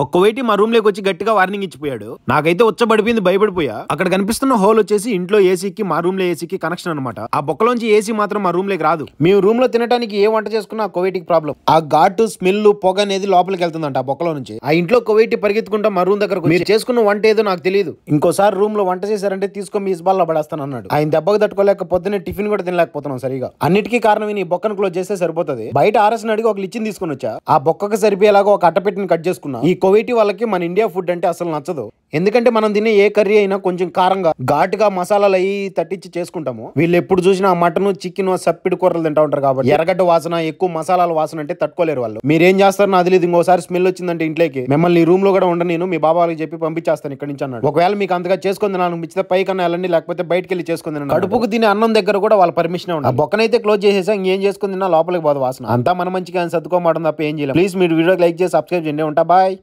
ఒక కువైటీ మా రూమ్ లోకి వచ్చి గట్టిగా వార్నింగ్ ఇచ్చిపోయాడు. నాకైతే ఉచ్చబడిపోయింది, భయపడిపోయా. అక్కడ కనిపిస్తున్న హోల్ వచ్చేసి ఇంట్లో ఏసీకి మా రూమ్ లో ఏసీకి కనెక్షన్ అనమాట. ఆ బొక్కలోంచి ఏసీ మాత్రం మా రూమ్ లోకి రాదు. మేము రూమ్ లో తినడానికి ఏ వంట చేసుకున్నా కువైటీకి ప్రాబ్లం. ఆ ఘాటు స్మెల్ పొగ అనేది లోపలికి వెళ్తుందంట ఆ బొక్కలో నుంచి. ఆ ఇంట్లో కువైటీ పరిగెత్తుకుంటా మా రూమ్ దగ్గరకు మీరు చేసుకున్న వంట ఏదో నాకు తెలియదు, ఇంకోసారి రూమ్ లో వంట చేశారంటే తీసుకొని మీ ఇస్బాల్లో పడేస్తాను అన్నాడు. ఆయన దెబ్బకు తట్టుకోలేక పొద్దున్నే టిఫిన్ కూడా తినలేకపోతున్నాం సరిగా. అన్నిటికీ కారణం ఈ బొక్కను క్లోజ్ చేస్తే సరిపోతుంది. బయట ఆర్ఎస్ అడిగి ఒక లిచ్చిని తీసుకుని వచ్చా. ఆ బొక్కకు సరిపోయేలాగా ఒక అట్టపెట్టిని కట్ చేసుకున్నా. ఈ కువైటీ వాళ్ళకి మన ఇండియా ఫుడ్ అంటే అసలు నచ్చదు. ఎందుకంటే మనం తినే ఏ కర్రీ అయినా కొంచెం కారంగా ఘాటుగా మసాలాలు అయ్యి తట్టించి చేసుకుంటాము. వీళ్ళు ఎప్పుడు చూసినా మటన్ చికెన్ సప్పిడి కూరలు తింటా ఉంటారు కాబట్టి ఎర్రగడ్డ వాసన ఎక్కువ మసాలాల వాసన అంటే తట్టుకోలేరు వాళ్ళు. మీరేం చేస్తారు నాకు తెలియదు. ఇంకోసారి స్మెల్ వచ్చిందంటే ఇంట్లోకి మిమ్మల్ని ఈ రూమ్ లో కూడా ఉండ నేను మీ బాబా వాళ్ళకి చెప్పి పంపించేస్తాను ఇక్కడి నుంచి అన్నాడు. ఒకవేళ మీకు అంతగా చేసుకుంది నాకు మిచ్చితే పైకన్నా వెళ్ళండి, లేకపోతే బయటకి వెళ్ళి చేసుకుంది. కడుపుకు తినే అన్నం దగ్గర కూడా వాళ్ళ పర్మిషన్ ఉంది. ఆ బొక్కనైతే క్లోజ్ చేసేసా. ఇంకేం చేసుకుందిన్నా లోపలికి పోదు వాసన. అంతా మన మంచిగా సర్దుకోమాటం తప్ప ఏం చేయలేదు. ప్లీజ్ మీరు వీడియోకి లైక్ చేసి సబ్స్క్రైబ్ చేయండి. ఉంటా, బాయ్.